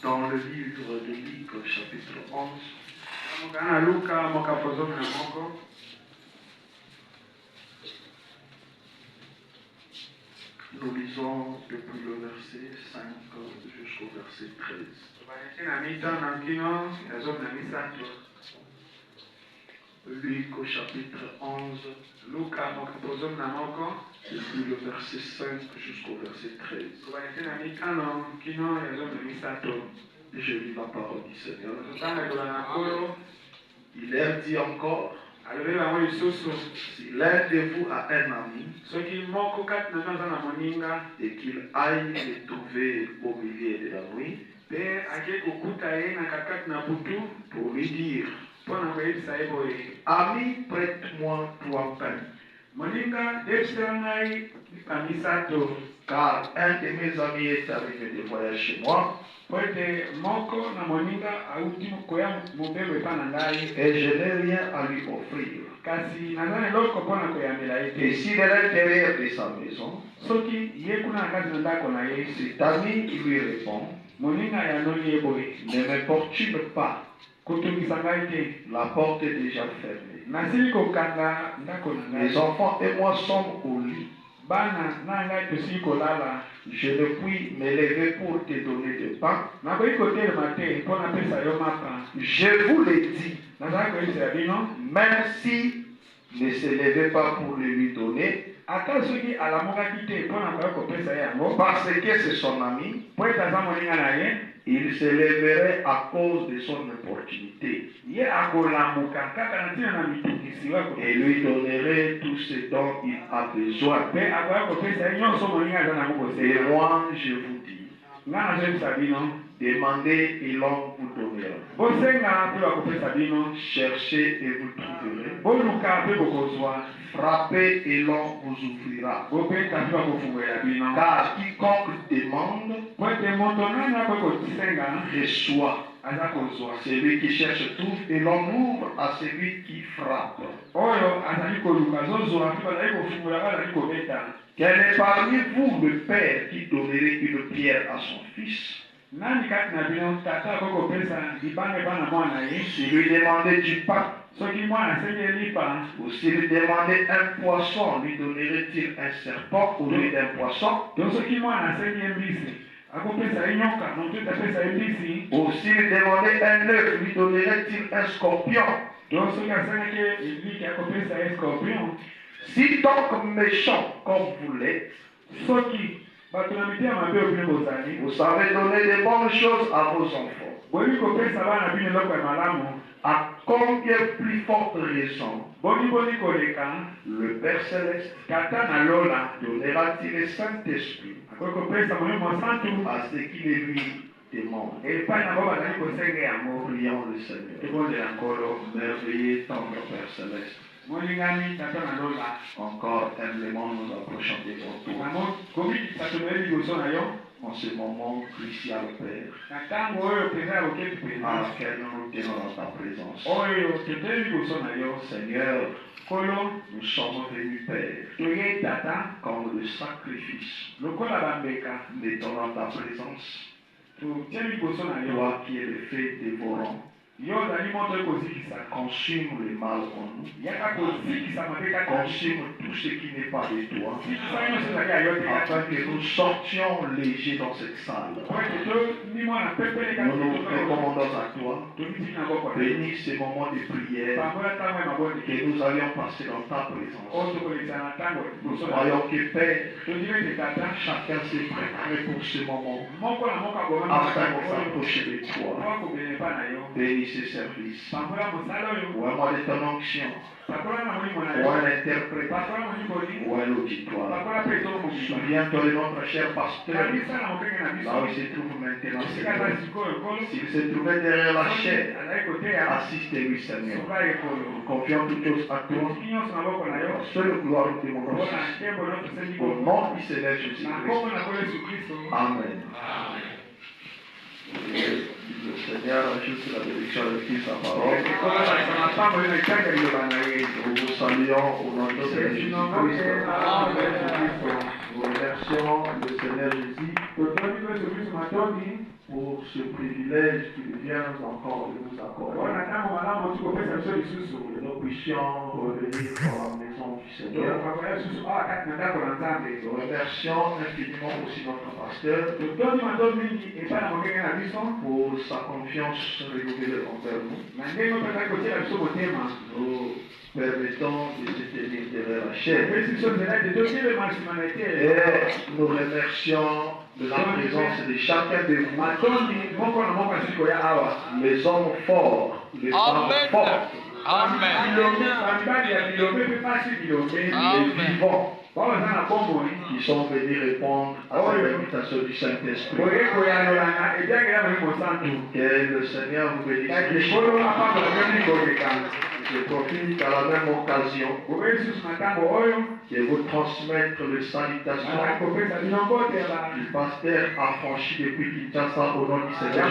Dans le livre de Luc, chapitre 11, nous lisons depuis le verset 5 jusqu'au verset 13. Luc au chapitre 11, depuis le verset 5 jusqu'au verset 13. Je lis la parole du Seigneur. Il leur dit encore, si l'un de vous a un ami et qu'il aille le trouver au milieu de la nuit pour lui dire, ami, prête-moi 3 pains, car un de mes amis est arrivé de voyage chez moi et je n'ai rien à lui offrir. Et si de l'intérieur de sa maison, cet ami lui répond, ne m'importune pas, la porte est déjà fermée. Mes enfants et moi sommes au lit. Je ne puis me lever pour te donner de pain. Je vous l'ai dit, même si ne se levait pas pour le lui donner, parce que c'est son ami, il se lèverait à cause de son opportunité et lui donnerait tout ce dont il a besoin. Et moi, je vous dis, demandez et l'on vous donnera. Cherchez et vous trouverez. Frappez et l'on vous ouvrira. Car quiconque demande reçoit. Celui qui cherche trouve et l'on ouvre à celui qui frappe. Quel est parmi vous le père qui donnerait une pierre à son fils? S'il lui demandait du pain, ou s'il lui demandait un poisson, lui donnerait-il un serpent au lieu d'un poisson? Ou s'il lui demandait un œuf, lui donnerait-il un scorpion? Si donc méchant comme vous l'êtes, vous savez donner de bonnes choses à vos enfants, à combien plus forte raison le Père Céleste donnera-t-il le Saint-Esprit à ceux qui le lui demandent? Prions le Seigneur. Merveilleux tendre Père Céleste, encore humblement nous approchons de votre tour. En ce moment crucial, Père, à laquelle nous tenons dans ta présence. Seigneur, nous sommes venus, Père, comme le sacrifice, mettons dans ta présence, toi qui es le fait dévorant, consume le mal en nous, consume tout ce qui n'est pas de toi, afin que nous sortions légers dans cette salle. Nous nous recommandons à toi. Bénis ces moments de prière que nous allions passer dans ta présence. Nous croyons que Père, chacun s'est préparé pour ce moment afin de s'approcher de toi. Bénis ce service. Ou un mois de ton onction, ou un interprète, ou un auditoire. Souviens-toi de notre cher pasteur, là où il se trouve maintenant. S'il se trouvait derrière la chair, assiste-lui, Seigneur. Nous confions toutes choses à toi. Seule gloire nous demandons aussi. Au nom du Seigneur Jésus-Christ. Amen. Le Seigneur ajoute la bénédiction de sa parole. Nous vous saluons au nom de Jésus-Christ. Nous remercions le Seigneur Jésus pour ce privilège qui vient encore de nous accorder. Que nous puissions revenir dans la maison du Seigneur. Nous remercions infiniment aussi notre pasteur pour sa confiance renouvelée envers nous. Nous permettons de se tenir derrière la chaîne. Et nous remercions de la présence de chacun de vous, les hommes forts, les femmes fortes, les vivants qui sont venus répondre à l'invitation du Saint-Esprit. Que le Seigneur vous bénisse. Je profite à la même occasion de vous transmettre les salutations du pasteur affranchi depuis Kinshasa au nom du Seigneur.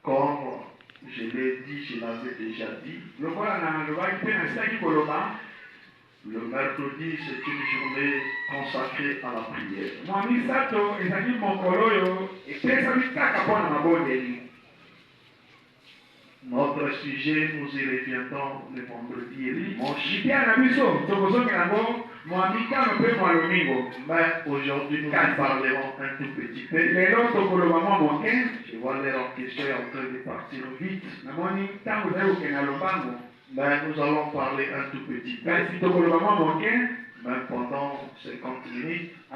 Comme je l'ai dit, je l'avais déjà dit, le mercredi, c'est une journée consacrée à la prière. Notre sujet, nous y reviendrons le vendredi et le dimanche. Mais aujourd'hui, nous en parlerons un tout petit peu. Je vois leur question est en train de partir vite. Mais nous allons parler un tout petit peu. Même pendant 50 minutes. Et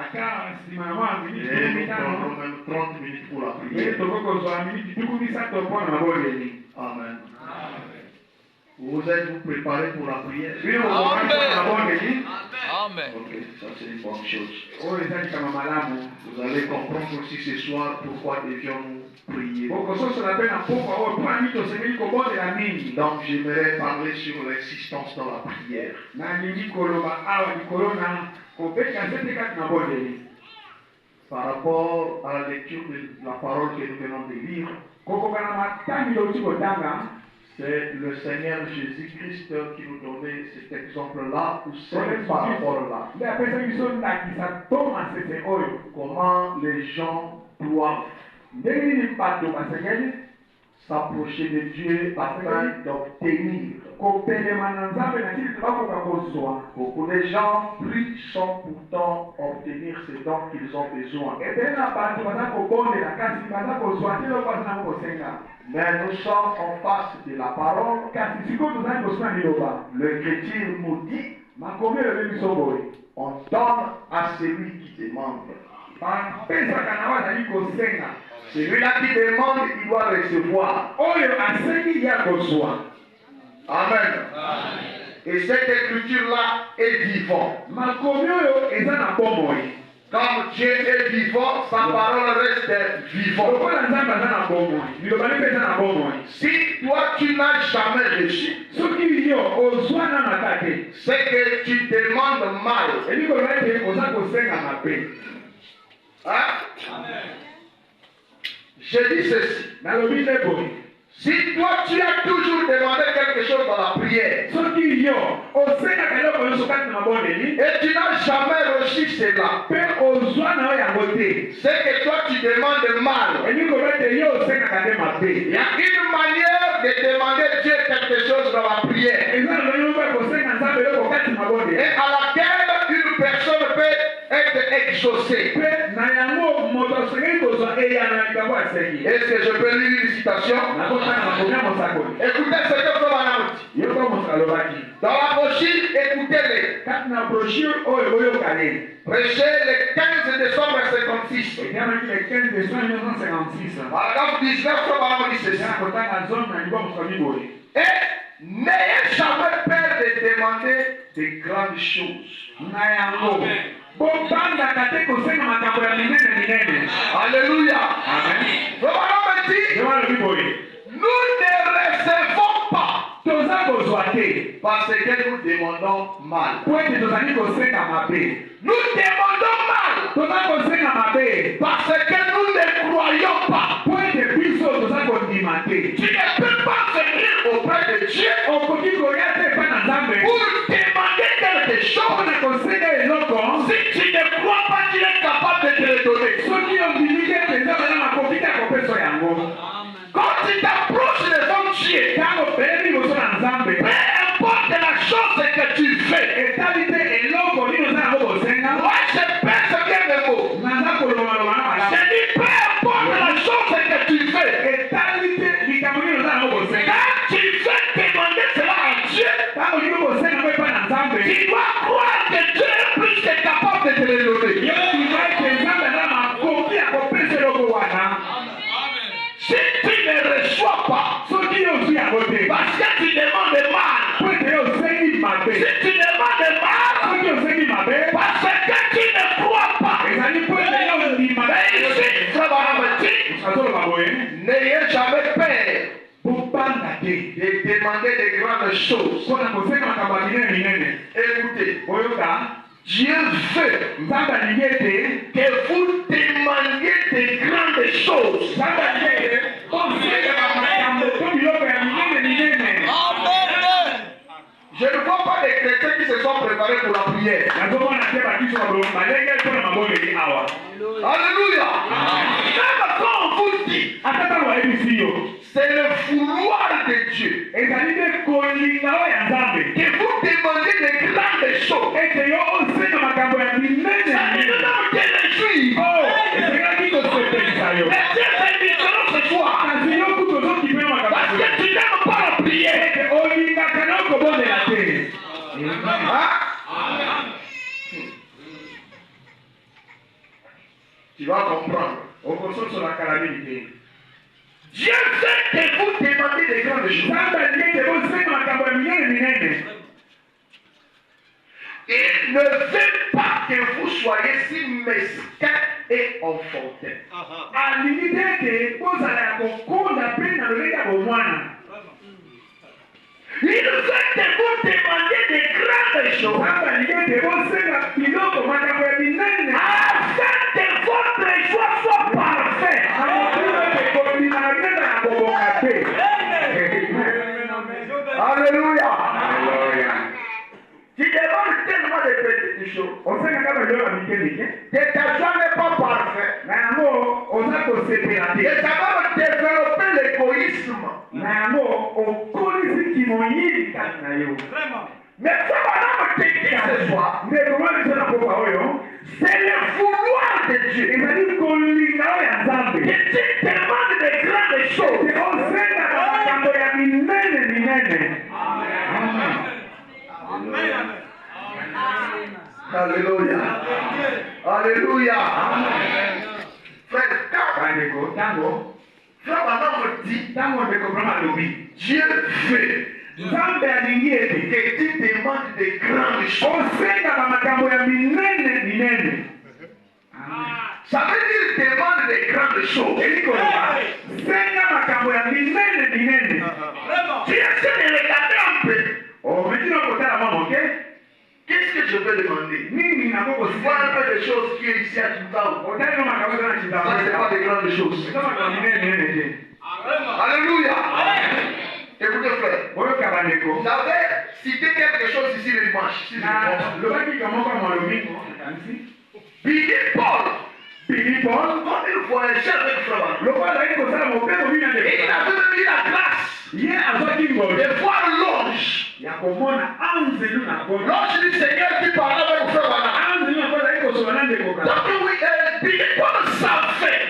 nous prendrons même 30 minutes pour la prière. Amen. Vous êtes-vous préparés pour la prière? Amen. Ok, ça c'est une bonne chose. Vous allez comprendre aussi ce soir pourquoi devions-nous prier. Donc j'aimerais parler sur l'insistance dans la prière. Par rapport à la lecture de la parole que nous venons de lire, c'est le Seigneur Jésus-Christ qui nous donnait cet exemple-là ou cette parole-là. Comment les gens doivent s'approcher de Dieu afin d'obtenir. Beaucoup de gens prient sans pourtant obtenir ce dont ils ont besoin. Mais nous sommes en face de la parole. Le chrétien nous dit, on donne à celui qui demande. Celui-là qui demande, il doit recevoir. Amen. Et cette écriture-là est vivante. Comme Dieu est vivant, sa parole reste vivante. Si toi tu n'as jamais reçu, c'est que tu demandes mal. Hein? Je dis ceci. Si toi tu as toujours demandé quelque chose dans la prière et tu n'as jamais reçu cela, c'est que toi tu demandes mal. Il y a une manière de demander Dieu quelque chose dans la prière et à laquelle une personne peut être exaucée. Est-ce que je peux lire une citation? Écoutez ce que Frère Branham dit. Dans la brochure, écoutez-les. Prêchez le 15 décembre 56. Paragraphe 19, Frère Branham dit ceci. Et n'ayez jamais peur de demander de grandes choses. Alléluia. Frère Branham dit, nous ne recevons pas parce que nous demandons mal. Nous demandons mal parce que nous ne croyons pas. Tu ne peux pas venir auprès de Dieu pour demander Si tu ne crois pas qu'il est capable de te le donner, quand tu t'approches des hommes Dieu, peu importe la chose que tu fais, moi je pèse bien mes mots. Je dis peu importe la chose que tu fais, quand tu fais demander cela à Dieu, tu dois croire que Dieu est plus que capable de te le donner. Si tu ne reçois pas, parce que tu demandes mal, si tu demandes mal, parce que tu ne crois pas, mais ici, n'ayez jamais peur de demander de grandes choses. Écoutez, Dieu veut que vous demandiez de grandes choses. Je ne vois pas des chrétiens qui se sont préparés pour la prière. Alléluia. Même quand on vous dit, c'est le vouloir de Dieu que vous demandez de grandes choses. Ça ne nous donne que le juif. Mais Dieu fait différence ce soir. Parce que tu n'aimes pas la prière. Tu vas comprendre. Dieu veut que vous demandez des grandes choses. Il ne veut pas que vous soyez si mesquins et enfantin. Il veut que vous demandiez des grandes choses afin que votre choix soit parfait. Alléluia. Tu demandes tellement de petites choses. Que ta joie n'est pas parfaite. Que ça va développer l'égoïsme. Mais ça va te dire ce soir, c'est le vouloir de Dieu. Que Dieu demande de grandes choses. Alléluia. Alléluia. Frère, frère, maintenant on dit, Dieu veut que tu demandes de grandes choses. Ça veut dire demande de grandes choses. Tu essaies de regarder un peu. Qu'est-ce que je peux demander? Voir un peu de choses qui est ici à Chimbao. Ça, c'est pas de grandes choses. Alléluia. Écoutez, frère. J'avais cité quelque chose ici le dimanche. Billy Paul, quand il voyageait avec Frère, il avait eu la grâce de voir l'ange. L'ange du Seigneur qui parlait avec Frère. Donc oui, Billy Paul savait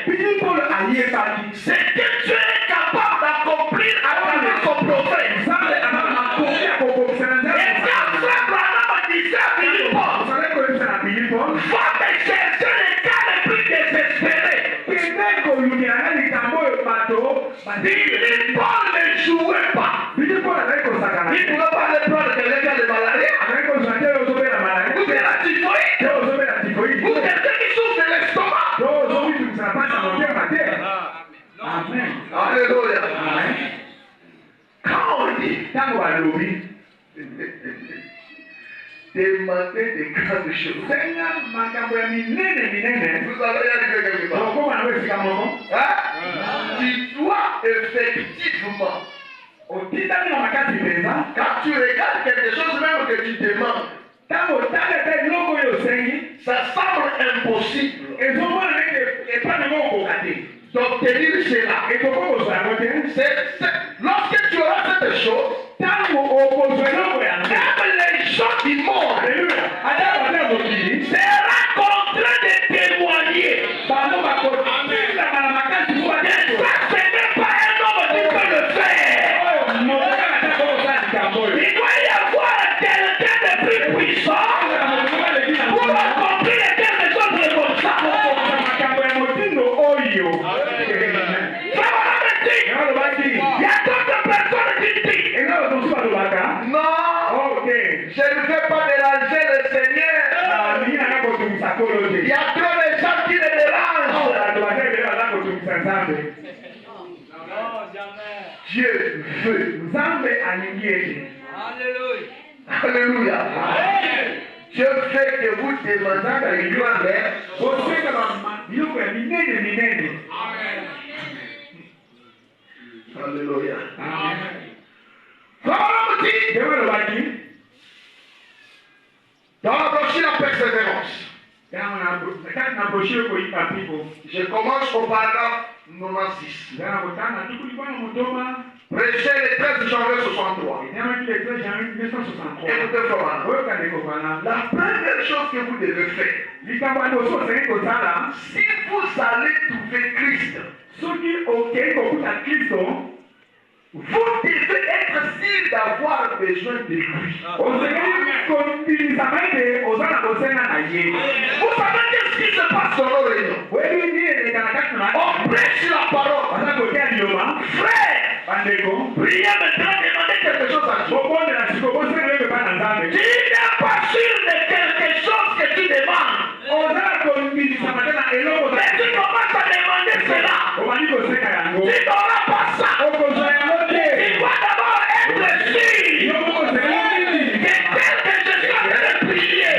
ce que Dieu est capable d'accomplir à travers son prophète. Et quand Frère Branham disait à Billy Paul, va te chercher les cas les plus désespérés. Billy Paul ne jouait pas. Il ne pouvait pas aller prendre quelqu'un qui a de maladie. Ou de la typhoïde. Ou quelqu'un qui souffre de l'estomac. Amen. Alléluia. Quand on dit demander des grandes choses, vous allez y arriver quelque part. Tu dois effectivement, quand tu regardes quelque chose même que tu demandes, Ça semble impossible d'obtenir cela. Lorsque tu auras cette chose, même les gens du monde seront contraints de témoigner. Et ça, ce n'est pas un homme qui peut le faire. Il doit y avoir quelqu'un de plus puissant pour accomplir quelque chose de comme ça. Il y a d'autres personnes qui disent non, je ne veux pas déranger le Seigneur. Il y a trop de gens qui le dérangent. Dieu veut. Alléluia. Dieu fait que vous demandez à une gloire. Alléluia. Dans la brochure la persévérance. Je commence au paragraphe 96. Prêché le 13 janvier 63. Écoutez, la première chose que vous devez faire, si vous allez trouver Christ, vous devez être sûr d'avoir besoin de lui. Vous savez qu'est-ce qui se passe dans nos réunions? On prêche la parole. Frère, priez maintenant, demandez quelque chose à Dieu. Tu n'es pas sûr de quelque chose que tu demandes. Mais tu commences à demander cela. Tu n'auras pas ça. Tu dois d'abord être sûr que tel que je suis en train de prier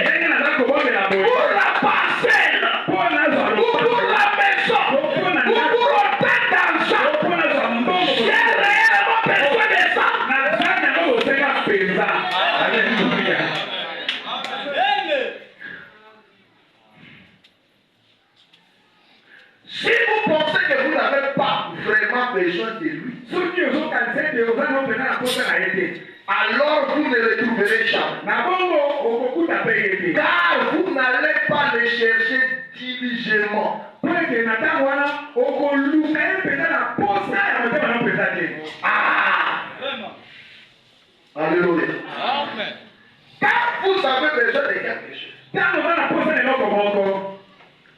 pour la parcelle, ou pour la maison, ou pour autant d'argent, j'ai réellement besoin de ça. Si vous pensez que vous n'avez pas vraiment besoin de lui, alors vous ne le trouverez jamais. Car vous n'allez pas le chercher diligemment. Alléluia. Quand vous avez besoin de quelque chose,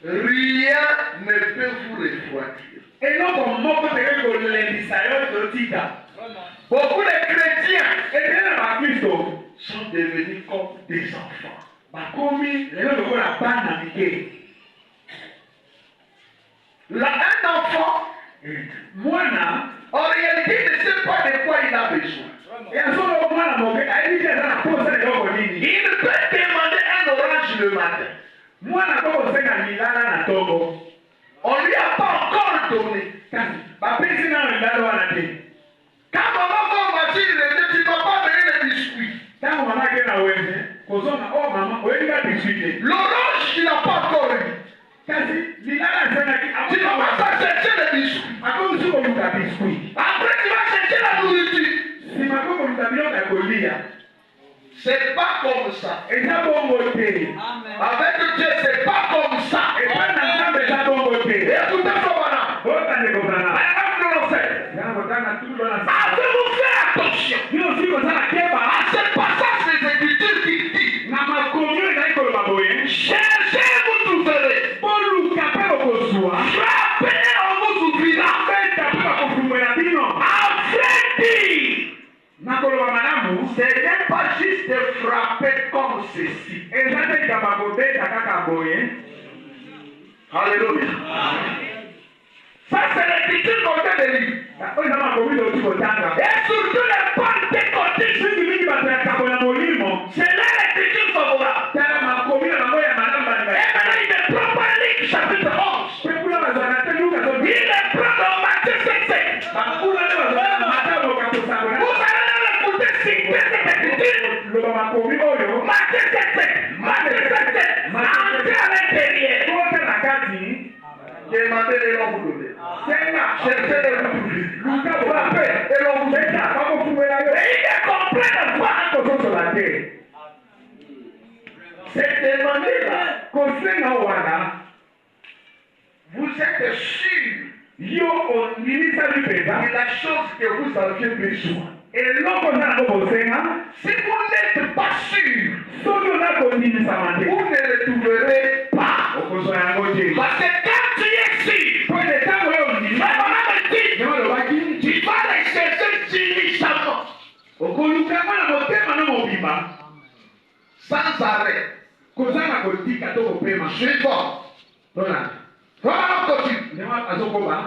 rien ne peut vous refroidir. Beaucoup de chrétiens sont devenus comme des enfants. Un enfant, en réalité, ne sait pas de quoi il a besoin. Il peut demander un orange le matin. On ne lui a pas encore donné. Quand maman va au marché, il dit, tu ne vas pas donner le biscuit. L'orange, il n'a pas encore eu. Tu ne vas pas chercher le biscuit. Après, tu vas chercher la nourriture. C'est pas comme ça. Avec Dieu, c'est pas comme ça. Écoutez, avez-vous fait attention à ce passage des Écritures qui dit cherchez, vous trouverez. Frappez, on vous ouvrira. Après dire, ce n'est pas juste de frapper comme ceci. Alléluia. Ça, c'est l'écriture qu'on vient de lire. Et surtout les pentecôtistes, c'est là l'écriture favorable. Et maintenant, il me prend par Luc chapitre 11. Il me prend dans Matthieu 7. Vous allez l'écouter citer cette écriture. le makomi oyo Matthieu 7, Matthieu 7, entrez à l'intérieur. kote na kati Demandez et l'on vous donne. senga Cherchez et l'on vous donne. luka frappe Et l'on vous donne. beta bakofungwela yo Et il est complet de foi. kososola te C'est demandé là. kosenga wana Vous êtes sûr yo ondimisali mpenza de la chose que vous aviez besoin. eloko oza nango kosenga Si vous n'êtes pas sûr, soki oza kondimisama te vous ne le trouverez pas. okozwa yango te Parce que quand tu es sûr, po ete ntango yo mais ondimisa on me dit, yango alobaki tu vas les chercher diligemment, okolukanga na motema no mobimba sans arrêt. koza na kotika to kopema Suivant. tolanda Voilà notre continue. ndenge azokoba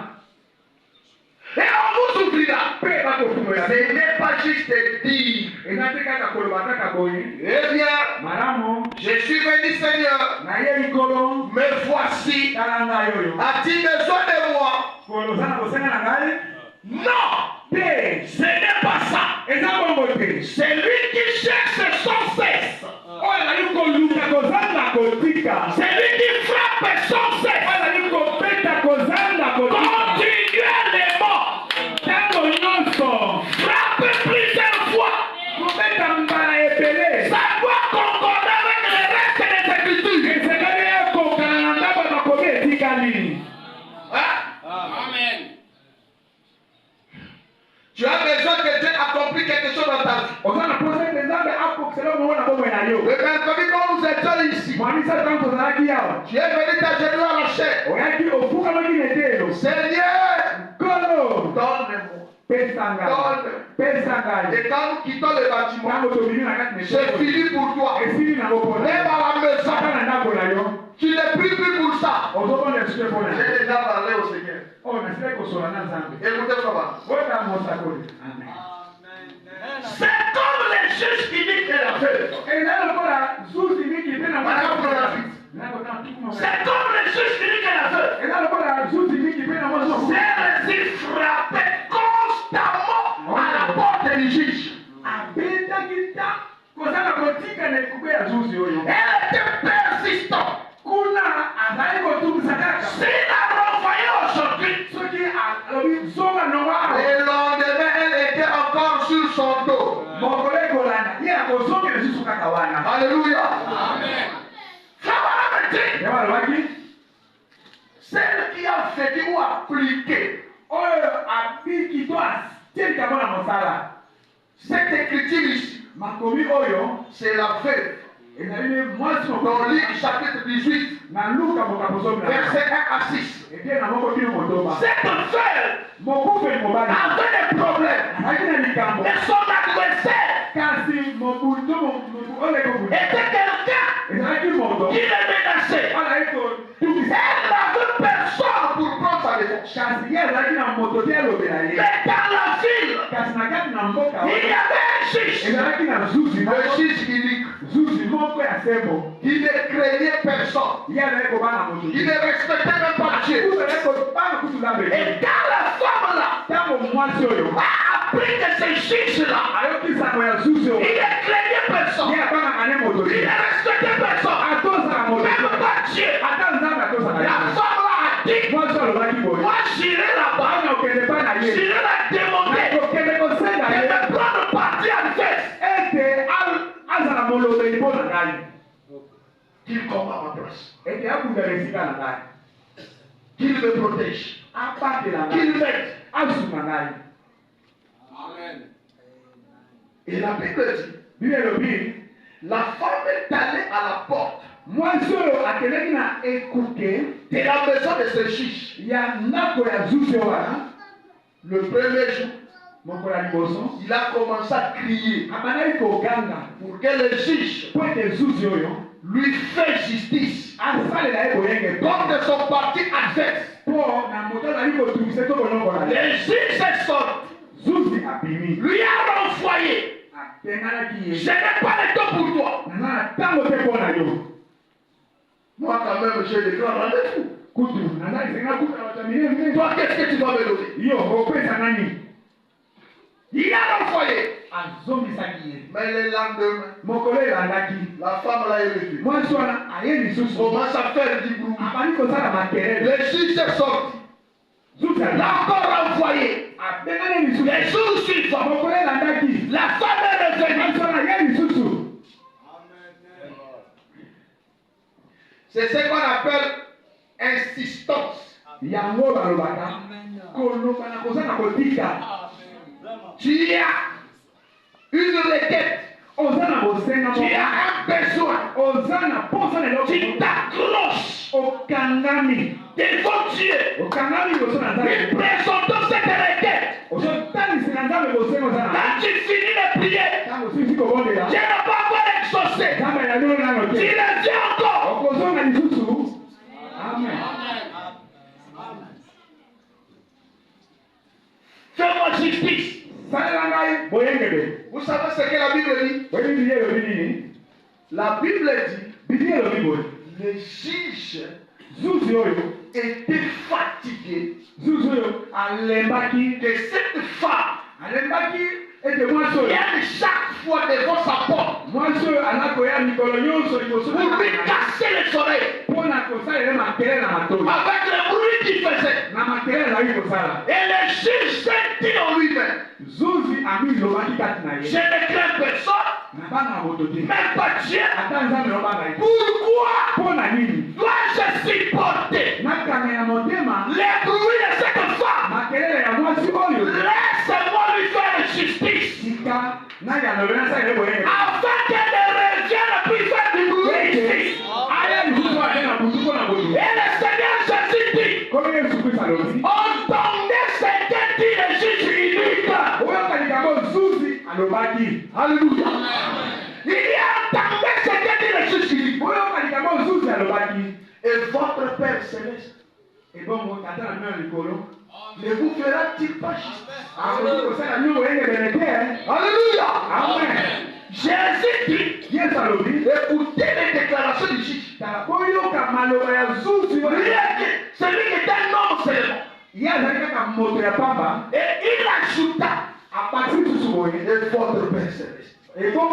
Et on vous oubliera. mpe bakofungola te Ce n'est pas juste dire, eza te kaka koloba kaka boye eh bien, malamu je suis venu Seigneur, naye likolo me voici. tala ngai oyo As-tu besoin de moi? koloza na kosenga na ngai Non, te ce n'est pas ça. eza bongo te C'est lui qui cherche sans cesse. oyo azali koluka kozanga kotika C'est lui qui frappe sans oyo cesse. azali kopeta kozanga kotika Continuellement. ntango nyonso Frappe plusieurs fois. kobeta mbala ebele Ça doit concorder avec le reste des Écritures. esengeli ekokana na ndako ya makomi etikali Hein? Amen. Tu as besoin que Dieu accomplisse quelque chose dans ta vie. oza na posa ete nzambe akokisela mongo na bomoi na yo Le mercredi, quand nous étions ici, mwamisa ntango tozalaki awa tu es venu t'agenouiller à la chair. oyaki ofukamaki na etelo Seigneur, kolo donne-moi. pesanga Donne. pesanga Et quand nous quittons le bâtiment, ntango tobimi na kati na c'est etelo fini pour toi. esili nango mpona Même à la maison, ata na ndako na yo tu n'es plus pour ça. ozomona esuke mpona J'ai déjà parlé au Seigneur. oyo nasilaki kosola na nzambe Écoutez ça. bota mosakoli amen C'est comme les juges qui disent qu'elle a fait. eza lokola zuzi mingi mpe na Madame Florence. C'est comme les juges qui disent qu'elle a fait. eza lokola zuzi mingi mpe na mwazo C'est il frappait constamment à la porte du juge. abetaki ta kozala kotika na ekuke ya zuzi oyo Elle était persistante. kuna azali kotumisa kaka S'il a renvoyé aujourd'hui, soki alobi zonga nonga awa le lendemain, elle était encore sur son dos. mokolo ekolanda ye akozongela lisusu kaka wana Alléluia. Amen. Flamme me dit, yango alobaki celle qui a vécu ou appliqué oyo abiki to atielikamo na mosala cette écriture ici, makomi oyo c'est la veuve. ezali ne mwasi Dans mokolo Luc chapitre 18, na luka mokambo zomi na verset 1 à 6. ebie na moko bino motoba Cette veuve mokufeli mobali avait des problèmes. azalaki na likambo Et son adversaire kasi mobuto oyo ekobunda était quelqu'un ezalaki moto qui le menaçait. azalaki kotukisa Elle n'avait personne pour prendre sa défense. kasi ye azalaki na moto te alobela ye Mais dans la ville, kasi na kati na mboka il y avait un juge. ezalaki na zuzi Le moko juge unique. zuzi moko ya sembo Il ne craignait personne. ye azalaki kobana moto Il ne respectait même pas Dieu. kutu azalaki kobana kutu nzambe Et quand la femme là ntango mwasi oyo a appris que ce juge-là, ayoki sango ya zuzi il oyo ne craignait personne. ye abanaka ne moto Il te ne respectait personne. atozaka moto Même te pas Dieu. ata nzambe atozaka La ye femme là a dit, mwasi alobaki boye moi j'irai là-bas. ana okende pa na ye J'irai la démonter. okende kosenga Et ye me prendre parti en fait. ete azala molobeli mpo na ngai Qu'il combat ma place. ete abundala esika na ngai Qu'il me protège. abatela Qu'il ngai m'aide. azuma ngai Amen. Et la Bible dit, bible elobi la femme est allée à la porte mwasi oyo akendaki na ekuke de la maison de ce juge. ya ndako ya zuzi oyo wana Le premier jour, mokolo ya liboso il a commencé à crier abandaki koganga pour que le juge mpo ete zuzi oyo lui fait justice asalela ye boyenge contre son parti adverse. mpo na moto azali kotungisa to kolongola ye Le juge est sorti, zuzi abimi lui a renvoyé. apenganaki Je ye n'ai pas le temps pour toi. naza na ntango te mpo na yo Moi, quand même, j'ai des grands rendez-vous. kutu naza esenga kutu na bato ya minene Toi, qu'est-ce que tu vas me donner? yo opesa nani Il a renvoyé. Mais le lendemain, la femme l'a élevé. Commence à faire du bruit. Les juges sont sortis. L'a encore renvoyé. Les jours suivants, la femme est revenue. C'est ce qu'on appelle insistance. Tu as une requête. Tu as un besoin. Tu t'accroches devant Dieu. Nous présentons cette requête. Quand tu finis de prier, Dieu n'a pas encore exaucé. Tu le dis encore. Amen. Fais-moi justice. Vous savez ce que la Bible dit? La Bible dit les juges étaient fatigués de cette femme vienne chaque fois devant sa porte pour lui casser les oreilles avec le bruit qu'il faisait. Et le juge s'est dit en lui-même, je ne crains personne, même pas Dieu. Pourquoi dois-je supporter les bruits de cette femme? Laisse-moi lui faire justice afin qu'elle ne revienne plus faire du bruit ici. Et le Seigneur Jésus dit, entendez ce que dit le juge unique. Alléluia. Il y a entendu ce que dit le juge unique. Et votre Père Céleste ne vous fera-t-il pas justice? Alléluia. Amen. Jésus dit, écoutez les déclarations du juge. Celui qui est un homme seulement. Et il ajouta, et votre Père Céleste ne vous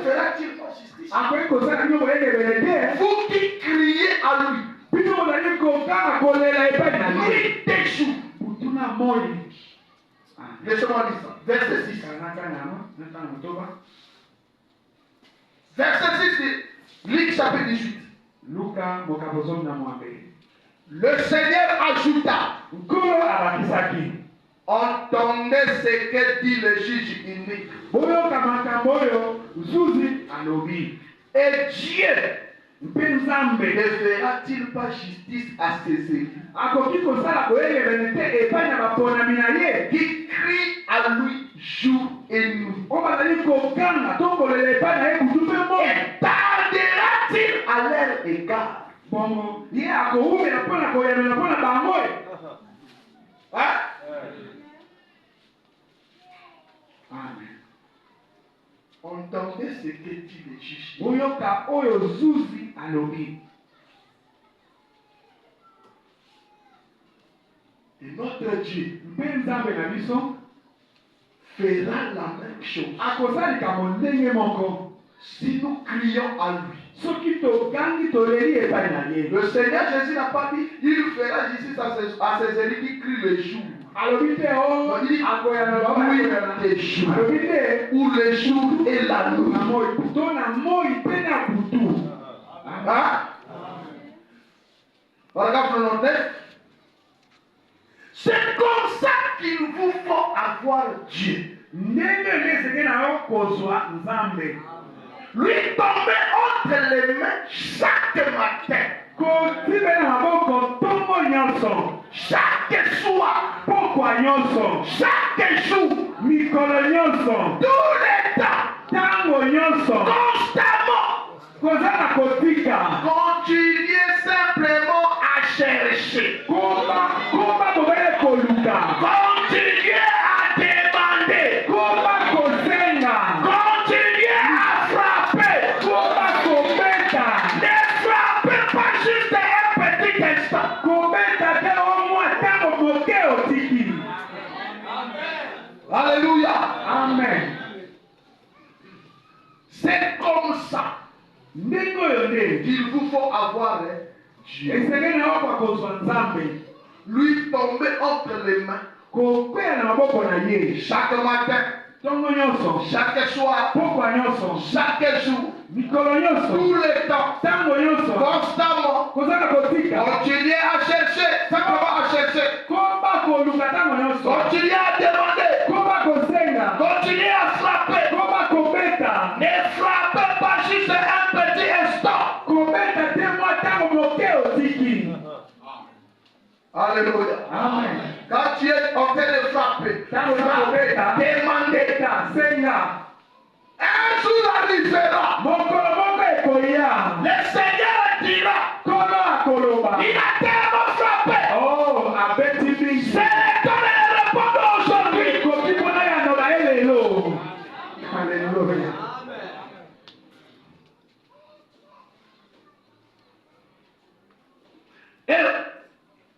fera-t-il pas justice? Vous qui criez à lui, lui déchoue. Laissez-moi lire ça. Verset 6. Verset 6 de Luc chapitre 18. Le Seigneur ajouta, entendez ce que dit le juge unique. Et Dieu ne fera-t-il pas justice à ses élus qui crient à lui jour et nuit? Et tardera-t-il à leur égard? Hein? Amen. Entendez ce que dit le juge. Et notre Dieu fera la même chose si nous crions à lui. Le Seigneur Jésus n'a pas dit il fera justice à ses élus qui crient le jour. Il dit nuit et jour, ou le jour et la nuit. Hein? Paragraphe 99. C'est comme ça qu'il vous faut avoir Dieu. Lui tomber entre les mains chaque matin. Chaque soir. Chaque jour. Tous les temps. Constamment. Continuez simplement à chercher. Continuez à demander. Continuez à frapper. Ne frappez pas juste un petit instant. Alléluia. Amen. C'est comme ça qu'il vous faut avoir Dieu. Lui tomber entre les mains. Chaque matin, chaque soir, chaque jour, tout le temps, constamment, continuez à chercher, simplement à chercher, continuez à demander, continuez à frapper, ne frappez pas juste un petit instant. Alléluia. Amen. Quand tu es en train de frapper, demandez, un jour arrivera, le Seigneur dira, il a tellement frappé, c'est le temps de le répondre aujourd'hui. Alléluia.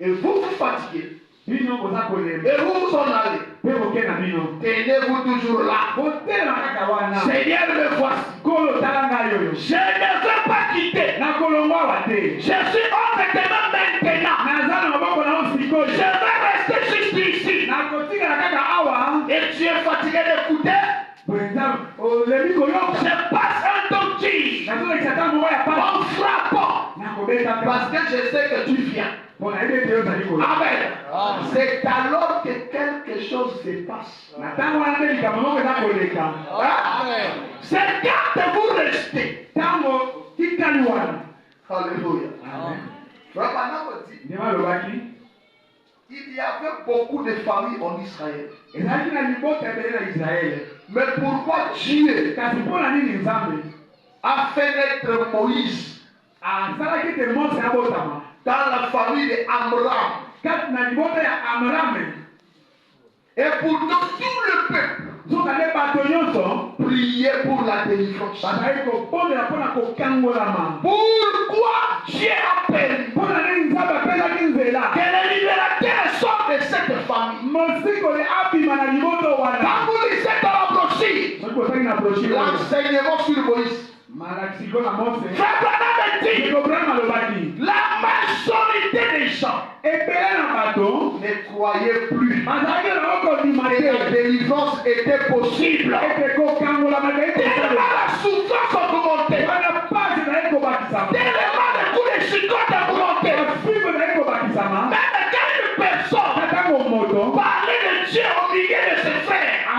Et vous vous fatiguez, et vous vous en allez, tenez-vous toujours là. Seigneur, me voici. Je ne veux pas quitter. Je suis hors de tes mains maintenant. Je vais rester juste ici. Et tu es fatigué d'écouter. Je passe un doctrine en frappant. Parce que je sais que tu viens. Amen. C'est alors que quelque chose se passe. C'est quand vous restez. Alléluia. Il y avait beaucoup de familles en Israël. Mais pourquoi Dieu a fait naître Moïse dans la famille d'Amram? Et pourtant tout le peuple priait pour la délivrance. Pourquoi Dieu a permis que le libérateur sorte de cette famille? Quand vous lisez dans la brochure, l'enseignement sur Moïse, Frère Branham dit, la majorité des gens ne croyaient plus que la délivrance était possible. Tellement la souffrance augmentait, tellement le coup de chicotte augmentait. Même quand une personne parlait de Dieu au milieu de ses frères, ça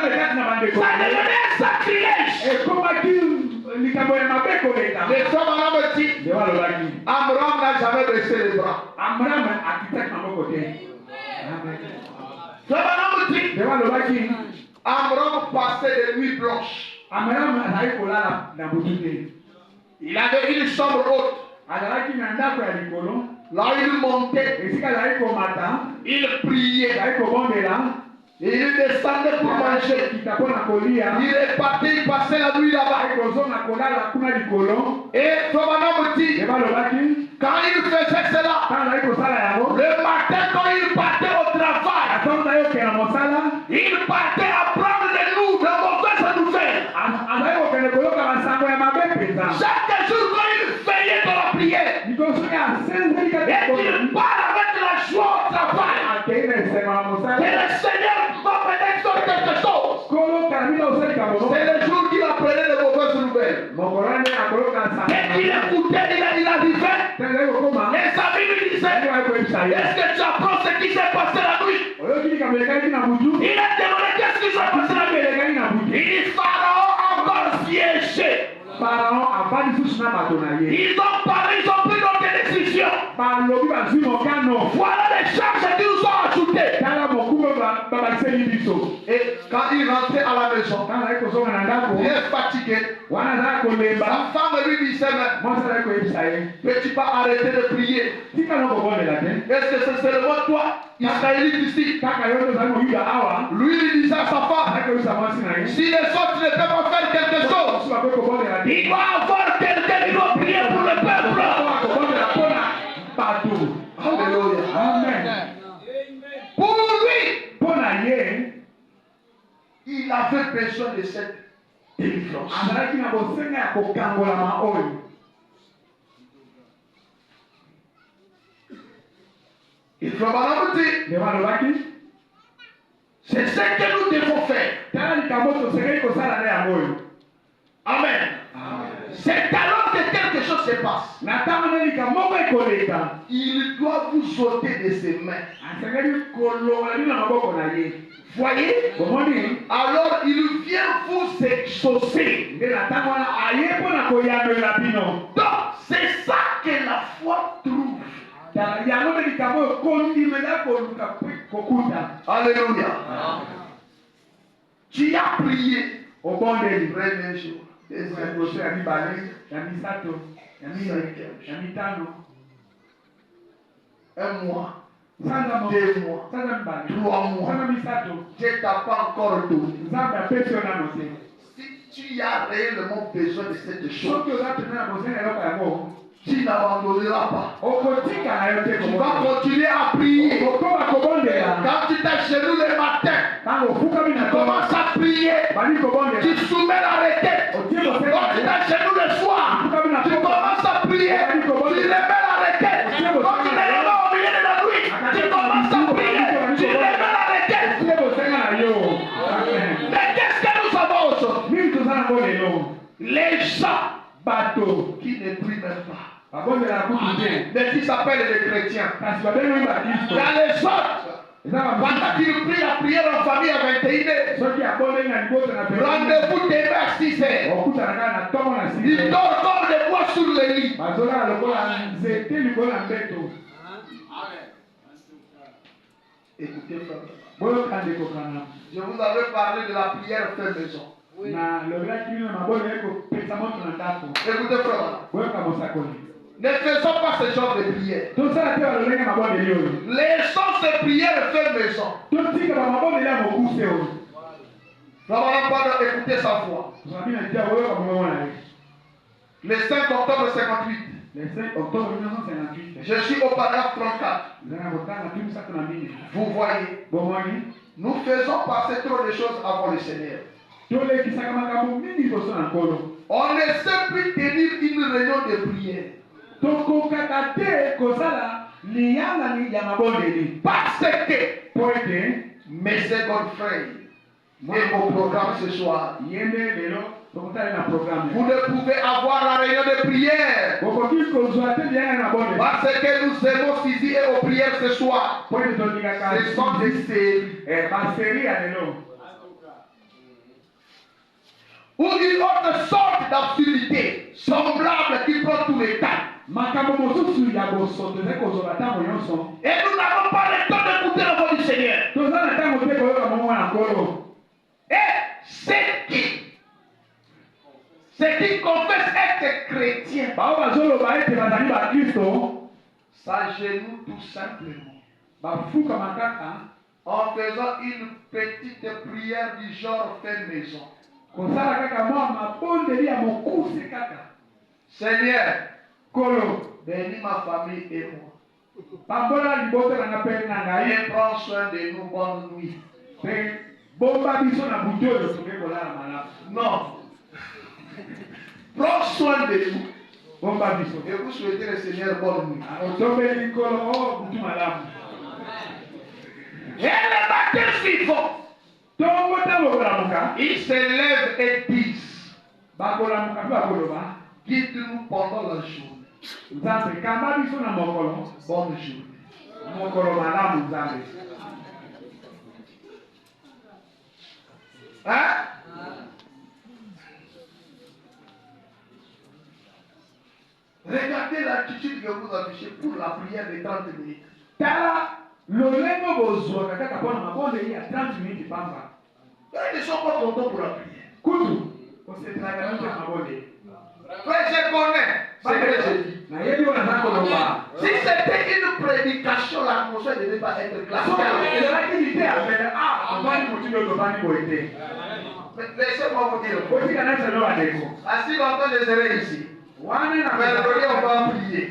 devenait un sacrilège. Les femmes me dit, Amram n'a jamais baissé les bras. Frère me dit, Amram passait des nuits blanches. Il avait une chambre haute. Là il montait, il priait. Et il descendait pour manger. Il repartait, il passait la nuit là-bas. Et Fabana me dit, quand il faisait cela, le matin quand il partait au travail, il partait apprendre de nous de mauvaises nouvelles. Chaque jour quand il veillait dans la prière, et il parle avec la joie au travail, que le Seigneur va peut-être sur quelque chose. C'est le jour qu'il apprenait les mauvaises nouvelles. Et qu'il écoutait, il arrivait. Les amis lui disaient, est-ce que tu apprends ce qui s'est passé la nuit? Il a demandé qu'est-ce qui s'est passé la nuit. Il dit, Pharaon encore siégé. Ils ont parlé, ils ont pris d'autres décisions. Voilà les charges qu'ils nous ont ajoutées. Et quand il rentrait à la maison, il est fatigué. Sa femme lui disait, peux-tu pas arrêter de prier? Est-ce que c'est seulement toi, Israélite ici? Lui il disait à sa femme, si les autres ne peuvent pas faire quelque chose, il doit avoir quelqu'un qui doit prier pour le peuple. Alléluia. Amen. Pour lui, il avait besoin de cette délivrance. Il faut c'est ce que nous devons faire. Amen. C'est alors que quelque chose se passe. Il doit vous ôter de ses mains. Voyez? Alors il vient vous exaucer. Donc c'est ça que la foi trouve. Alléluia. Tu as prié au bon début. Premier jour. Deuxième jour. Un mois. 2 mois. 3 mois. Dieu t'a pas encore donné. Si tu as réellement besoin de cette chose, tu n'abandonneras pas. Tu vas continuer à prier. Quand tu t'agenouilles le matin, tu commences à prier. Tu soumets la requête. Quand tu t'agenouilles le soir, tu commences à prier. Tu remets la requête. Quand tu te lèves au milieu de la nuit, tu commences à prier. Tu remets la requête. Mais qu'est-ce que nous avons aujourd'hui? Les gens qui ne prient même pas. Mais qui s'appellent les chrétiens. Il y a les autres. Pendant qu'ils prient la prière en famille à 21h, rendez-vous demain à 6h. Ils dorment comme des bois sur le lit. Écoutez, frère. Je vous avais parlé de la prière fait maison. Écoutez, frère. Ne faisons pas ce genre de prière. Laissons ces prières fait maison. Écoutez sa voix. Le 5 octobre 58. Je suis au paragraphe 34. Vous voyez, nous faisons passer trop de choses avant le Seigneur. On ne sait plus tenir une réunion de prière. Parce que mes secondes frères est au programme ce soir. Vous ne pouvez avoir la réunion de prière parce que nous aimons ici et aux prières ce soir. Ce sont des séries. Ou une autre sorte d'absurdité semblable qui prend tout le temps. Et nous n'avons pas le temps d'écouter la voix du Seigneur. Et ceux qui confessent être chrétiens s'agenouillent tout simplement en faisant une petite prière du genre fait maison. Seigneur, bénis ma famille et moi. Et prends soin de nous, bonne nuit. Non. Prends soin de nous. Et vous souhaitez le Seigneur bonne nuit. Et le matin suivant, ils se lèvent et disent, guide-nous pendant la journée. Bonne journée. Hein? Regardez l'attitude que vous affichez pour la prière de 30 minutes. Ils ne sont pas contents pour la prière. Frère, je connais ce que je dis. Si c'était une prédication, l'atmosphère ne devait pas être classique. Laissez-moi vous dire. Ainsi longtemps je serai ici. Mais on va prier.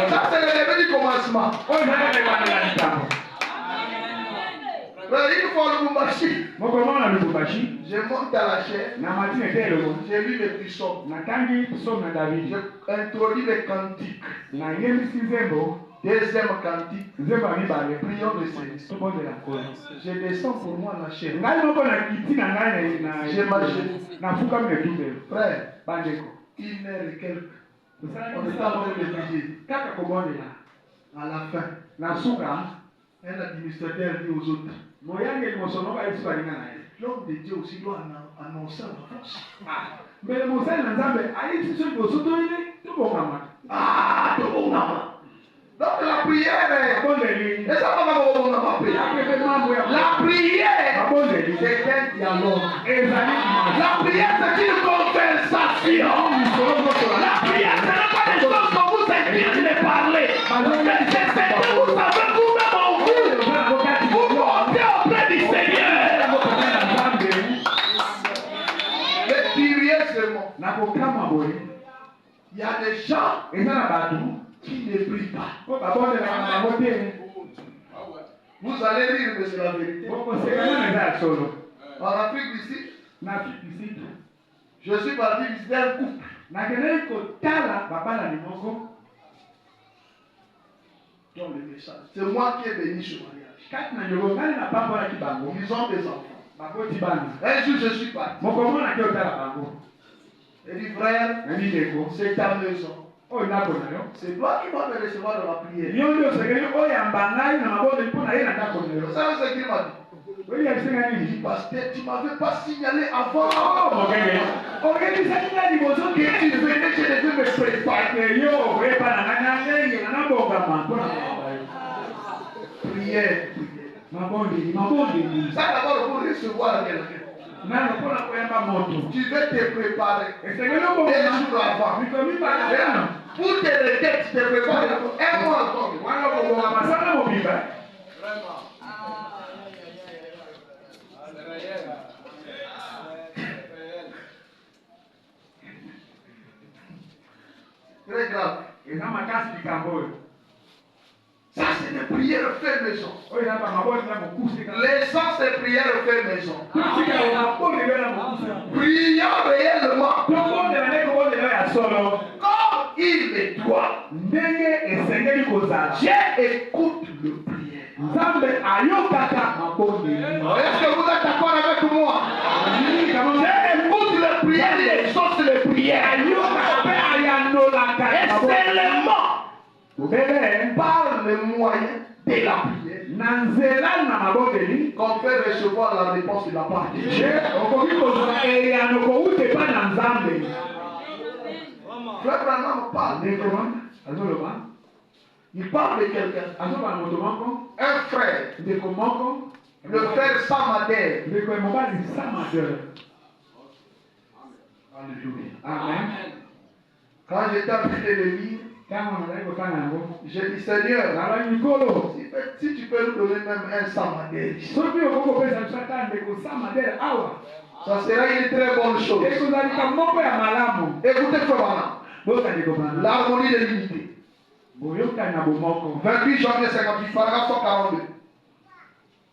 Ça, c'est le début du commencement. Une fois le Lubumbashi, Mokomona na Lubumbashi. je monte à la chaîne. Na matine telo. J'ai lu les psaumes. Na tangi psaume na David. J'ai introduit les cantiques. Na yemisi nzembo. Deuxième cantique. Nzembo mibale. Prions le Seigneur. Tobo de la kola. Je descends pour moi la chaîne. Ngai moko na kiti na ngai na. J'ai marché. Na fuka mne tumbe. Frère, Bandeko. 1h et quelques. On On est en train de prier. Kaka kobondela. À la fin, Na suka. un administrateur dit aux autres, Moyange mosono ba yesu balinga na ye. l'homme de Dieu aussi doit annoncer la force. Mais mosali na Nzambe ayisi so liboso toyine tobongama. Ah, tout bon maman. Donc la prière est... Abondeli. Et ça va pas bon maman prière. La prière, Abondeli. c'est un dialogue. Ezali. La prière, c'est une conversation. La prière, ce n'est pas des choses que vous inspirez de parler. Mais c'est ce que vous savez vous-même en vous. Vous montez auprès du Seigneur. Les prières seulement. Il y a des gens qui ne prient pas. Vous allez rire, mais c'est la vérité. En Afrique d'ici, je suis parti visiter un couple. Dans le message. C'est moi qui ai béni ce mariage. Ils ont des enfants. Un jour, je suis parti. Il dit, frère, c'est ta maison. C'est toi qui vas me recevoir dans la prière. Vous savez ce qu'il m'a dit? Il dit, pasteur, tu ne m'avais pas signalé avant. Que tu venais, je devais me préparer. Prière. Ça d'abord pour recevoir quelqu'un. Tu veux te préparer. Des jours avant. Pour tes requêtes, tu te prépares un mois avant. Très grave. Ça, c'est des prières fait maison. L'essence des prières fait maison. Prions réellement. Comme il est toi. J'écoute le prière. Est-ce que vous êtes d'accord avec moi? J'écoute le prière, les choses de prière. Et c'est le mot par le moyen de la prière qu'on peut recevoir la réponse de la part de Dieu. Frère Branham parle. Il parle de quelqu'un. Un frère. Le frère Samadère. Amen. Quand j'étais en train de le lire, j'ai dit, Seigneur, si tu peux nous donner même un Samadère, ça sera une très bonne chose. Écoutez, frère, l'harmonie de l'unité. 28 janvier 58, paragraphe 142.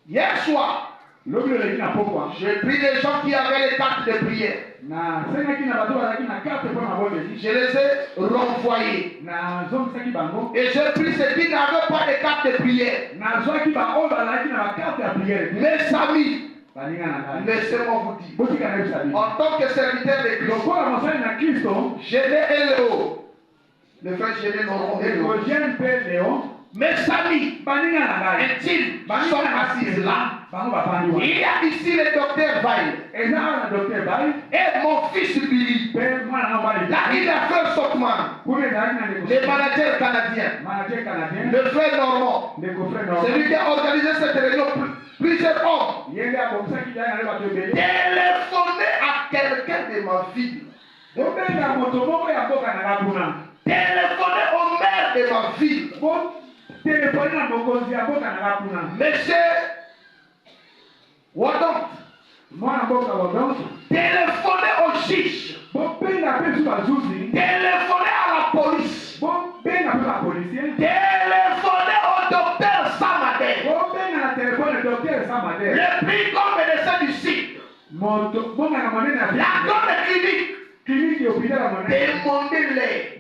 Hier soir, j'ai pris des gens qui avaient les cartes de prière. Je les ai renvoyés. Et j'ai pris ceux qui n'avaient pas de carte de prière. Mes amis, laissez-moi vous dire, en tant que serviteur de Christ, j'ai des LO. Le frère Géné Léon. Mes amis intimes sont assis là. Il y a ici le docteur Vaille. Et mon fils Billy. Là, il a fait Sokman. Le manager canadien. Le frère Normand. Celui qui a organisé cette réunion. Plusieurs hommes. Téléphoner à quelqu'un de ma vie. Téléphoner au maire de ma ville. Monsieur Wadon. Téléphoner au juge. Téléphoner à la police. Téléphoner au docteur Samadère. clinique, demandez-les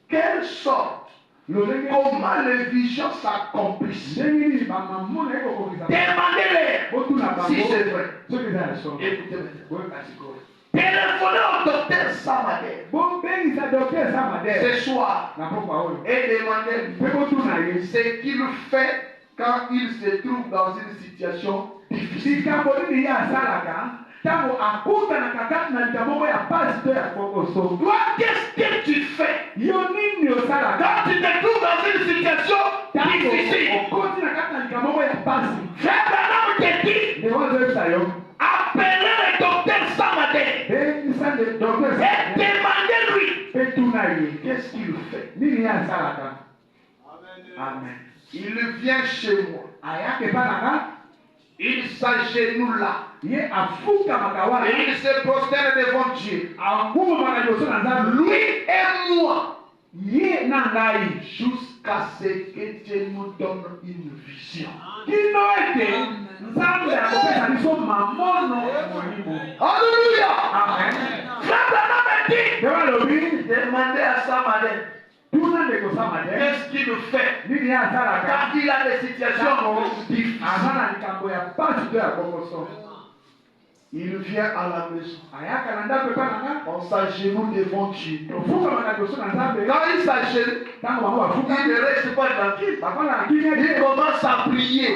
quelle sorte, comment les visions s'accomplissent. Demandez-les si c'est vrai. Écoutez maintenant. Téléphonez au docteur Samadé ce soir et demandez-lui ce qu'il fait quand il se trouve dans une situation difficile. Toi, qu'est-ce que tu fais quand tu te trouves dans une situation difficile? Frère Branham te dit, appelez le docteur Samadé et demandez-lui qu'est-ce qu'il fait. Amen. Il vient chez moi. Il s'agenouille là. Et il se prosterne devant Dieu. Lui et moi. Jusqu'à ce que Dieu nous donne une vision. Alléluia. Amen. Demandez à Samadé. Qu'est-ce qu'il fait quand il a des situations difficiles? Il vient à la maison. On s'agenouille devant Dieu. Quand il s'agenouille, il ne reste pas tranquille. Il commence à prier.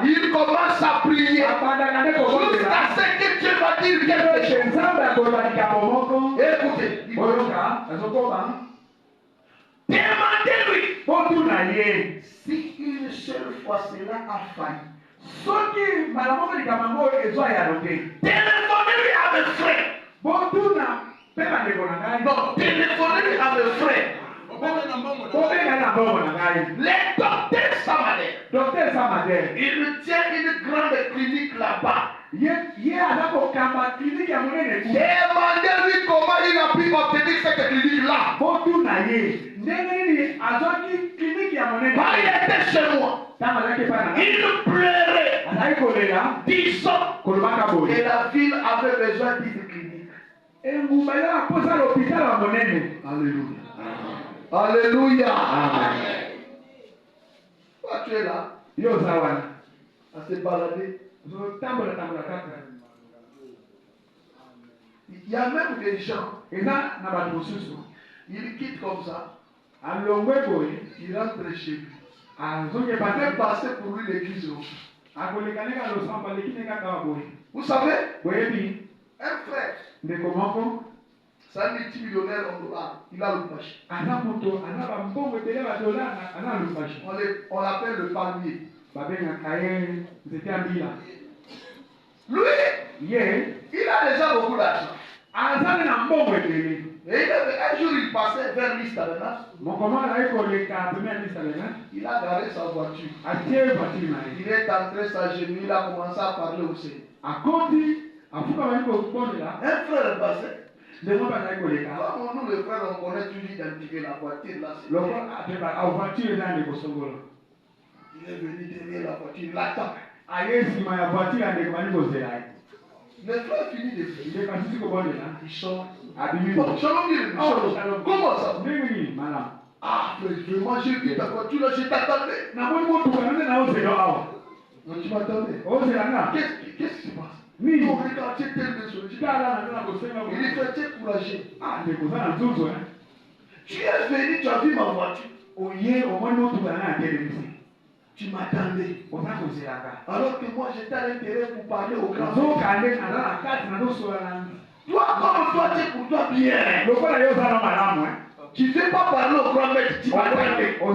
Il commence à prier. Jusqu'à ce que Dieu va dire quelque chose. Écoutez. Demandez-lui si une seule fois cela a failli. Téléphonez-lui à mes frères. Non, téléphonez-lui à mes frères. Le docteur Samadé, il tient une grande clinique là-bas. Demandez-lui comment il a pu obtenir cette clinique-là. Quand il était chez moi, il pleurait, disant que la ville avait besoin d'une clinique. Alléluia. Alléluia. Amen. Toi, tu es là. À se balader. Il y a même des gens. Ils quittent comme ça. Il rentre chez lui. Il va même passer pour lui l'église. Vous savez, un frère, c'est un multimillionnaire en dollars. Il a le machine. On l'appelle le palmier. Lui, il a déjà beaucoup d'argent. Et un jour, il passait vers l'Istalena. Il a garé sa voiture. Il est entré s'agenouiller, il a commencé à parler au Seigneur. Un frère est passé. Comme nous, les frères, on connaît toujours identifier la voiture là. Il est venu derrière la voiture, il l'attend. Le frère finit de faire. Il sort. Shalom. Comment ça? Ah, mais vraiment, j'ai vu ta voiture là, je t'attendais. Non, tu m'attendais. Qu'est-ce qui se passe? Oui, on regarde, tu es tellement désolé. Il est fait courageux. Tu es venu, tu as vu ma voiture. Tu m'attendais. Alors que moi, j'étais à l'intérieur pour parler au grand. Toi, comme toi, tu es pour toi bien. Tu ne veux pas parler au grand maître, tu m'attendais. Moi,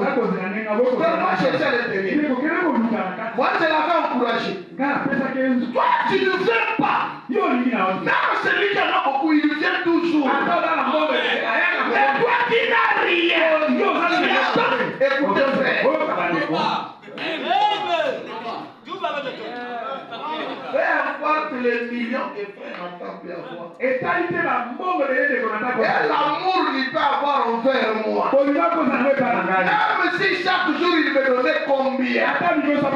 j'étais à l'intérieur. Moi, je l'avais encouragé. Toi, tu ne veux pas. Non, celui qui en a beaucoup, il vient toujours. Mais toi qui n'as rien. Écoutez, frère. Fais avoir que les millions que frère Nathan peut avoir. Et l'amour qu'il peut avoir envers moi. Même si chaque jour il me donnait combien, ça ne va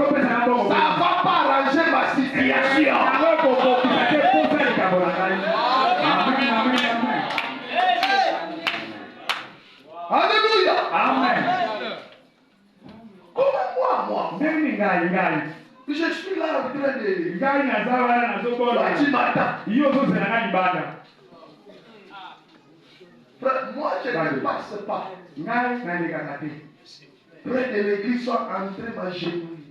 pas arranger ma situation. Alléluia. Amen. Comment moi? Je suis là en train de... Tu m'attends. Frère, moi je ne passe pas. Près de l'église, soit entré ma genouille.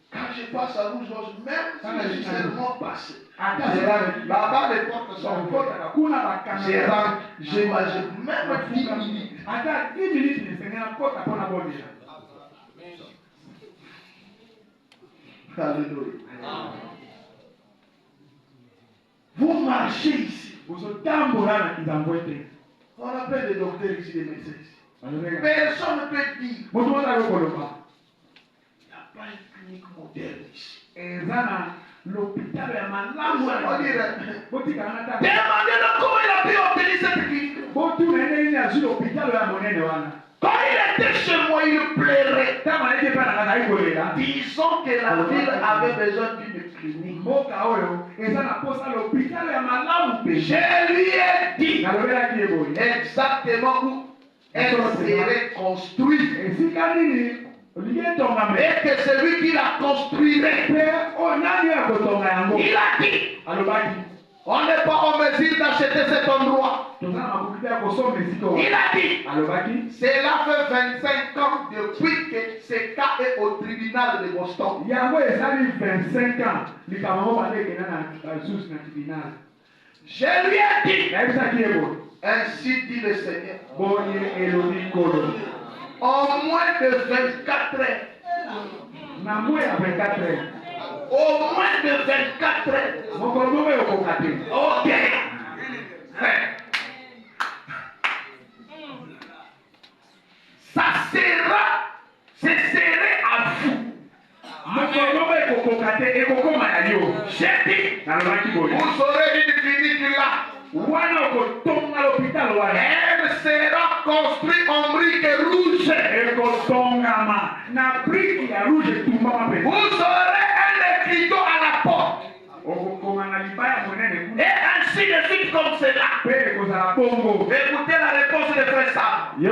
Quand je passe à rouge, même si je suis seulement passé, là-bas les portes sont fortes. Je rentre, je mange même 10 minutes. Alléluia. Vous marchez ici. On appelle des docteurs ici, des médecins ici. Personne ne peut dire. Il n'y a pas une clinique moderne ici. L'hôpital est demandez-le comment il a pu obtenir cette clinique. Quand il était chez moi, il pleurait. Disons que la ville avait besoin d'une clinique. Je lui ai dit exactement où elle serait construite. Et que celui qui la construirait, il a dit, on n'est pas en mesure d'acheter cet endroit. Il a dit, cela fait 25 ans depuis que ce cas est au tribunal de Boston. Je lui ai dit, ainsi dit le Seigneur, en moins de 24 heures. Au moins de 24 heures. Ok. Ça sera, ce serait à vous. J'ai dit, vous aurez une clinique là. Elle sera construite en briques rouges. Vous aurez un écriteau à la porte. Et ainsi de suite comme cela. Écoutez la réponse de frère Sam. Il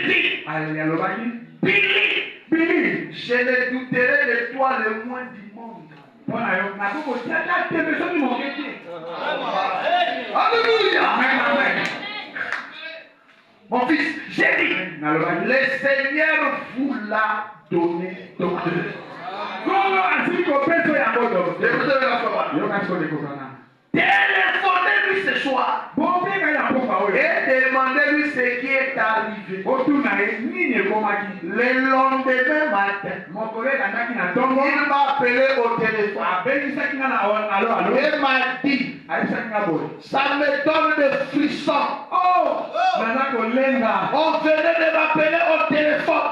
dit, Billy, je ne douterai de toi le moins du monde. Alléluia. Mon fils, j'ai dit, le Seigneur vous l'a donné. Téléphonez-lui ce soir et demandez-lui ce qui est arrivé. Le lendemain matin, il m'a appelé au téléphone et m'a dit, ça me donne des frissons. On venait de m'appeler au téléphone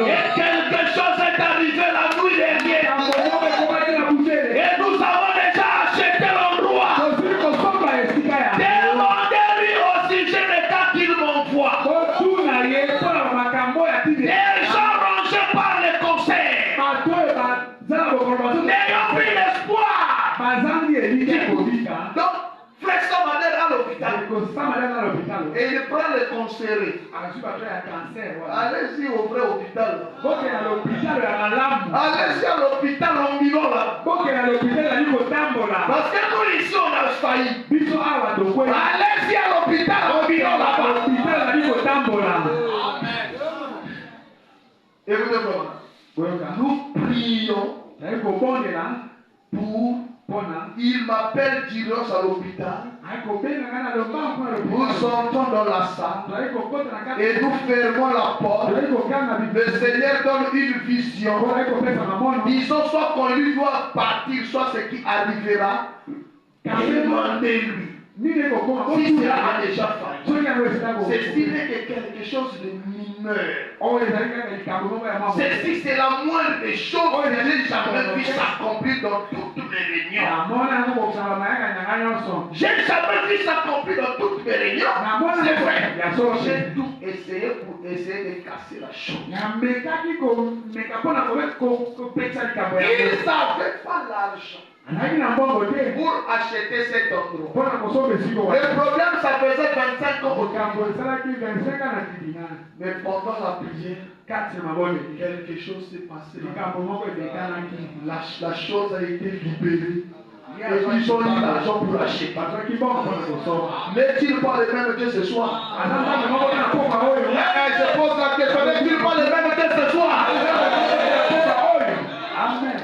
et quelque chose est arrivé la nuit dernière. Et nous avons déjà acheté l'endroit. Demandez-lui au sujet des cas qu'il m'envoie. Les gens rongés par le conseil n'ayant plus l'espoir. Donc, frère Sam allait à l'hôpital et il prend le conseil. Allez-y au vrai hôpital. Allez-y à l'hôpital ambulant là. Parce que nous ici on a failli. Allez-y à l'hôpital ambulant là-bas. Écoutez-moi. Nous prions pour. Il m'appelle d'urgence à l'hôpital. Nous entrons dans la salle et nous fermons la porte. Le Seigneur donne une vision. Disons soit qu'on lui doit partir, soit ce qui arrivera. Demandez-lui. Si cela a déjà failli, c'est signe que quelque chose de minime meurt. Ceci, c'est la moindre des choses que je n'ai jamais vu s'accomplir dans toutes mes réunions. J'ai jamais vu s'accomplir dans toutes mes réunions. C'est vrai. J'ai tout essayé pour essayer de casser la chose. Ils n'avaient pas l'argent pour acheter cet endroit. Le problème, ça faisait 25 ans. Mais pendant la prière, quelque chose s'est passé. La chose a été libérée. Et ils ont eu l'argent pour l'acheter. N'est-il pas le même Dieu ce soir? Je pose la question. N'est-il pas le même Dieu ce soir? Amen.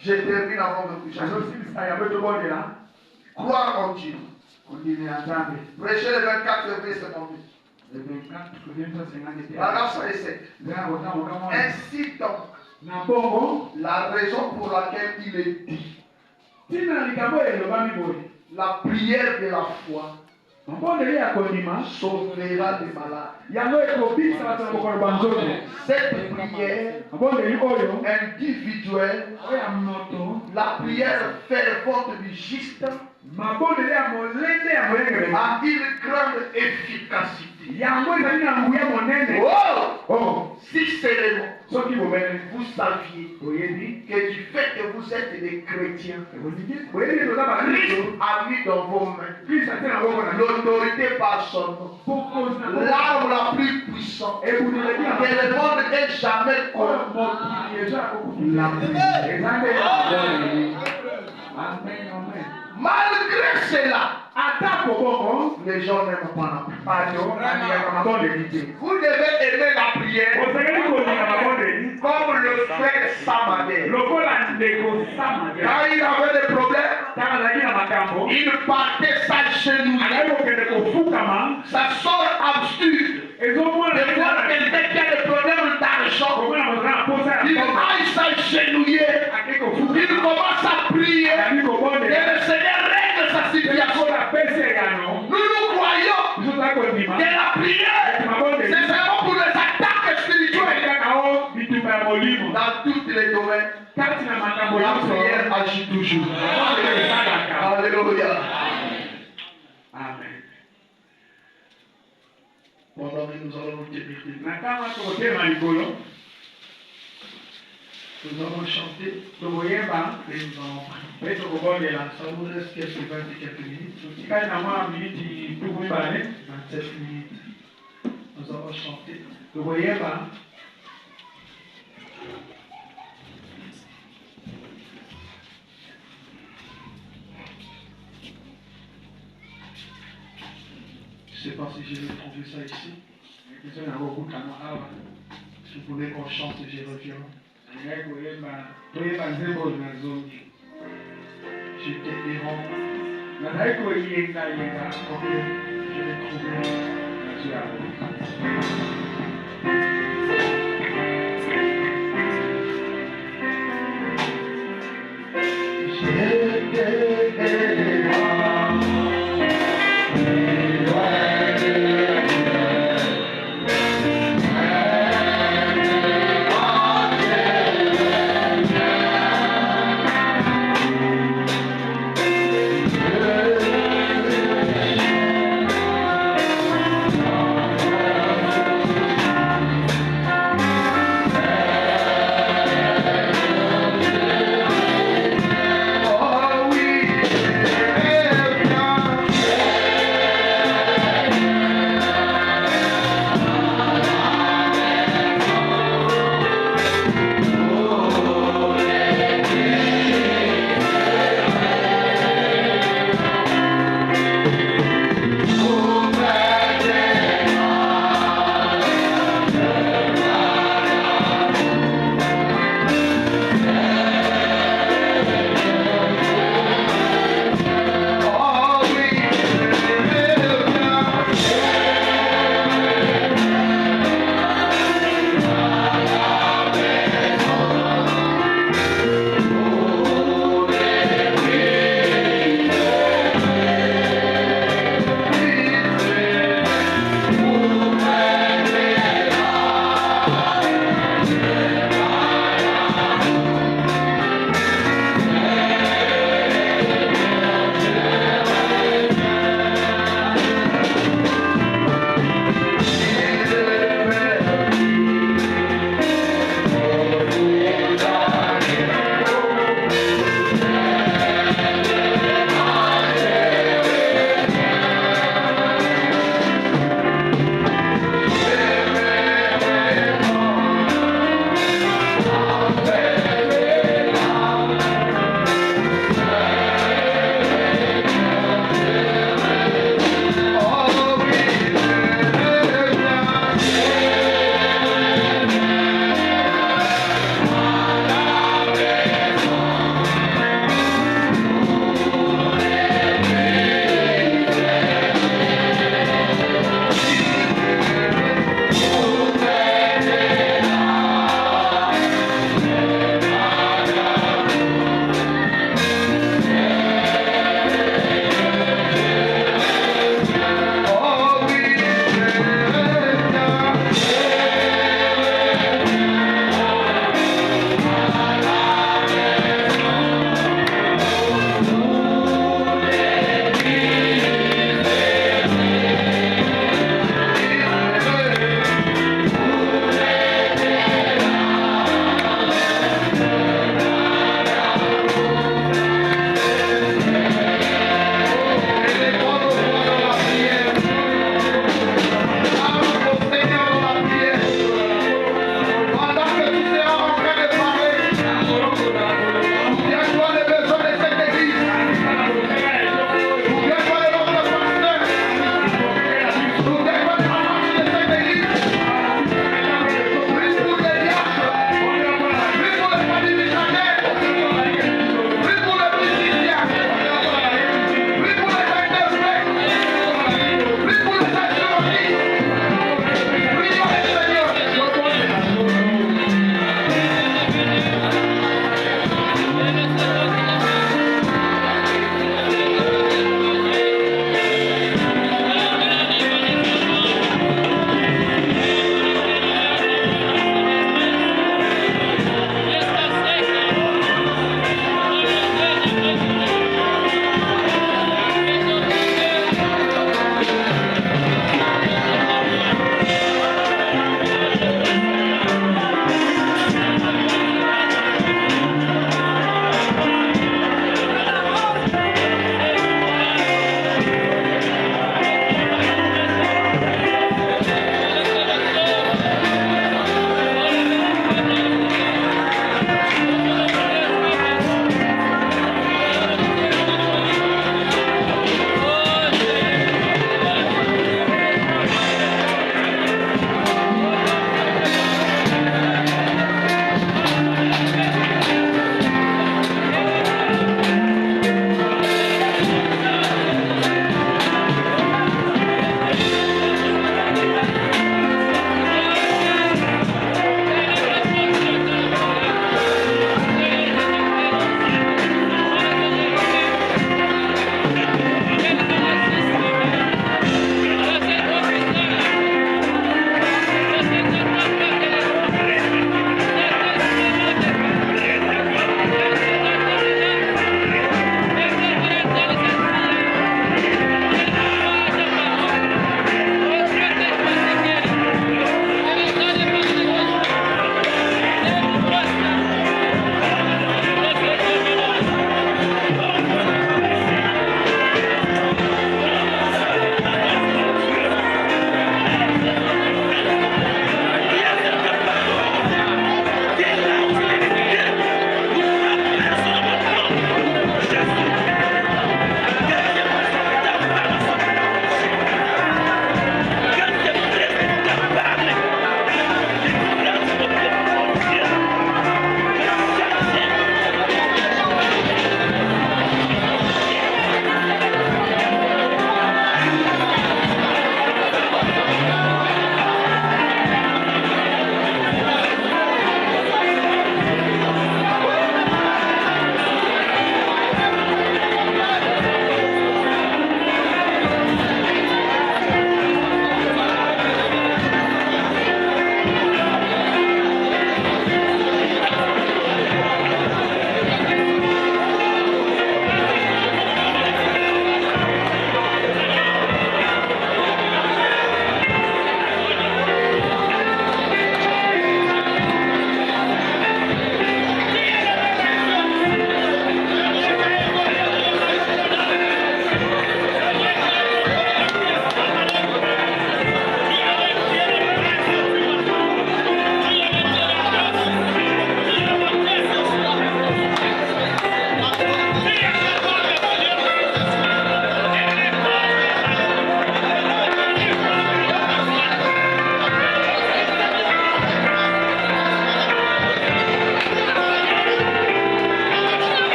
Je termine avant de coucher. Croire en Dieu. Prêchez le 24 février 58. Paragraphe 57. Ainsi donc, la raison pour laquelle il est dit, la prière de la foi sauvera les malades. Cette prière individuelle, la prière fervente du juste, a une grande efficacité. Oh! Si seulement vous saviez que du fait que vous êtes des chrétiens, Christ a mis dans vos mains l'autorité par son nom, l'arme la plus puissante que le monde n'ait jamais connue. Malgré cela, les gens n'aiment pas la prière. Vous devez aimer la prière comme le frère Samadé. Quand il avait des problèmes, il partait s'agenouiller. Sa soeur absurde de voir quelqu'un qui a des problèmes d'argent, il aille s'agenouiller. Il commence à prier. Et le Seigneur règle sa situation. Nous croyons que la prière, c'est vraiment pour les attaques spirituelles. Dans tous les domaines, la prière agit toujours. Alléluia. Amen. Pendant que nous allons nous tenir, nous allons chanter et nous allons prier. Ça nous reste quelques 20 et quelques minutes. 27 minutes. Nous allons chanter. Je ne sais pas si je vais trouver ça ici. Si vous voulez qu'on chante, je reviens. Je te rends. Ok, je vais trouver.